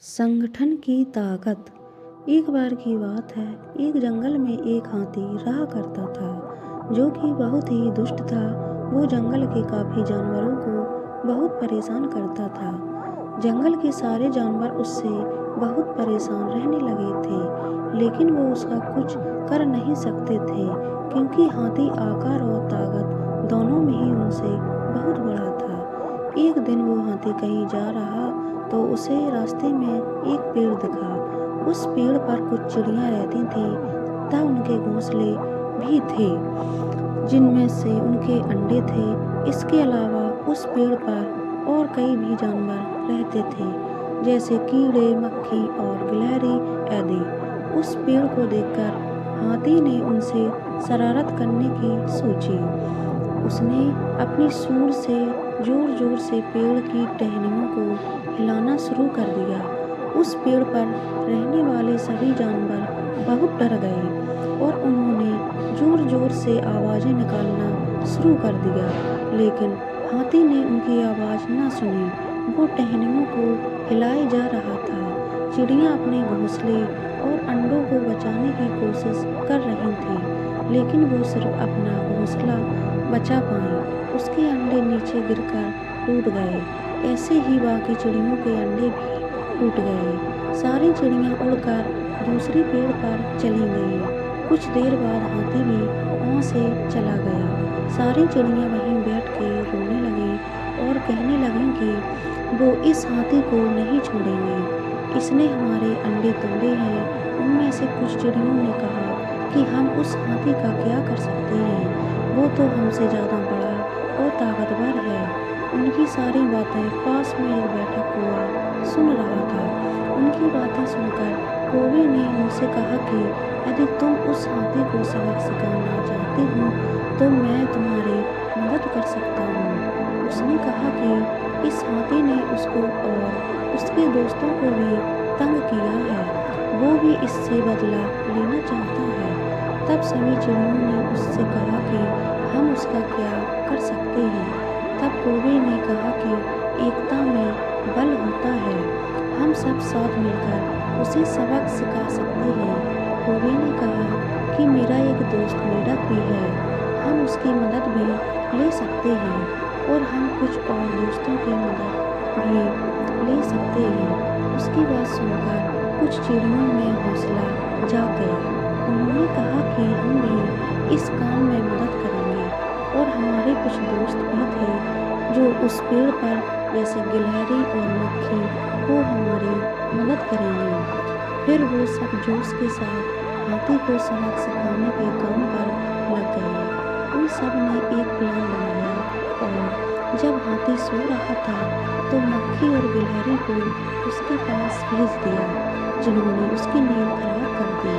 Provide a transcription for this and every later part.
संगठन की ताकत। एक बार की बात है, एक जंगल में एक हाथी रहा करता था जो कि बहुत ही दुष्ट था। वो जंगल के काफ़ी जानवरों को बहुत परेशान करता था। जंगल के सारे जानवर उससे बहुत परेशान रहने लगे थे, लेकिन वो उसका कुछ कर नहीं सकते थे क्योंकि हाथी आकार और ताकत दोनों में ही उनसे बहुत बड़ा था। एक दिन वो हाथी कहीं जा रहा तो उसे रास्ते में एक पेड़ दिखा। उस पेड़ पर कुछ चिड़ियाँ रहती थीं तथा उनके घोंसले भी थे जिनमें से उनके अंडे थे। इसके अलावा उस पेड़ पर और कई भी जानवर रहते थे जैसे कीड़े, मक्खी और गिलहरी आदि। उस पेड़ को देखकर हाथी ने उनसे शरारत करने की सोची। उसने अपनी सूंड से जोर जोर से पेड़ की टहनियों को हिलाना शुरू कर दिया। उस पेड़ पर रहने वाले सभी जानवर बहुत डर गए और उन्होंने जोर जोर से आवाज़ें निकालना शुरू कर दिया, लेकिन हाथी ने उनकी आवाज़ न सुनी। वो टहनियों को हिलाए जा रहा था। चिड़ियाँ अपने घोंसले और अंडों को बचाने की कोशिश कर रही थीं, लेकिन वो सिर्फ अपना घोंसला बचा पाई। उसके अंडे नीचे गिरकर टूट गए। ऐसे ही बाकी चिड़ियों के अंडे भी टूट गए। सारी चिड़ियाँ उड़कर दूसरे पेड़ पर चली गईं। कुछ देर बाद हाथी भी वहाँ से चला गया। सारी चिड़ियाँ वहीं बैठ के रोने लगीं और कहने लगीं कि वो इस हाथी को नहीं छोड़ेंगे, इसने हमारे अंडे तोड़े हैं। उनमें से कुछ चिड़ियों ने कहा कि हम उस हाथी का क्या कर सकते हैं, वो तो हमसे ज़्यादा बड़ा और ताकतवर है। उनकी सारी बातें पास में एक बैठा कौवा सुन रहा था। उनकी बातें सुनकर कौवे ने उनसे कहा कि यदि तुम उस हाथी को सबक सिखाना चाहते हो तो मैं तुम्हारी मदद कर सकता हूँ। उसने कहा कि इस हाथी ने उसको और उसके दोस्तों को भी तंग किया है, वो भी इससे बदला लेना चाहता है। तब सभी चिड़ियों ने उससे कहा कि हम उसका क्या कर सकते हैं। तब कौवे ने कहा कि एकता में बल होता है, हम सब साथ मिलकर उसे सबक सिखा सकते हैं। कौवे ने कहा कि मेरा एक दोस्त मेढक भी है, हम उसकी मदद भी ले सकते हैं और हम कुछ और दोस्तों की मदद भी ले सकते हैं। उसकी बात सुनकर कुछ चिड़ियों में हौसला जाग गया। उन्होंने कहा कि हम भी इस काम में मदद करेंगे और हमारे कुछ दोस्त भी थे जो उस पेड़ पर जैसे गिलहरी और मक्खी वो हमारी मदद करेंगे। फिर वो सब जोश के साथ हाथी को सबक सिखाने के काम पर लग गए। उन सब ने एक प्लान बनाया और जब हाथी सो रहा था तो मक्खी और गिलहरी को उसके पास भेज दिया, जिन्होंने उसकी नींद खराब कर दी।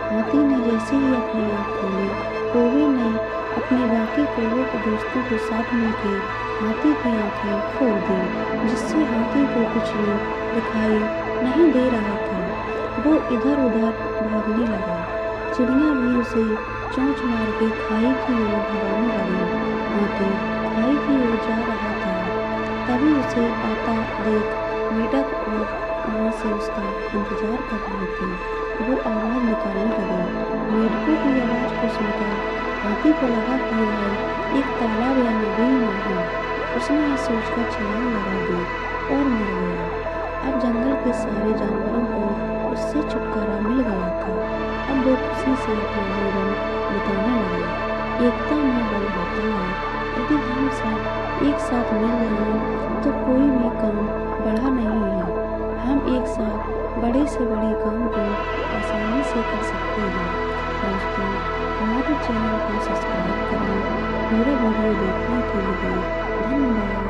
हाथी ने जैसे ही अपनी आँख खोली, कौवे ने अपने बाकी कौवों के दोस्तों के साथ मिलकर हाथी की आँखें खोल दी, जिससे हाथी को कुछ भी दिखाई नहीं दे रहा था। वो इधर उधर भागने लगा। चिड़ियाँ भी उसे चोंच मार के खाई की ओर भगाने लगी। हाथी खाई की ओर जा रहा था, तभी उसे आता देख मेढक और वहाँ से उसका इंतजार कर रहे थे। वो आवाज़ निकालने लगे। मेढकों की आवाज़ को सुनकर हाथी को लगा कि वह एक तालाब या नदी में है। उसने यह सोचकर छलांग लगा दी और मर गया। अब जंगल के सारे जानवरों को उससे छुटकारा मिल गया था। अब वो खुशी से अपना जीवन बिताने लगे। एकता में बल होता है। यदि हम सब एक साथ मिल जाएं तो कोई भी काम बड़ा नहीं है। हम एक साथ बड़े से बड़े काम को आसानी से कर सकते हैं। दोस्तों, हमारे चैनल को सब्सक्राइब करें। पूरा वीडियो देखने के लिए धन्यवाद।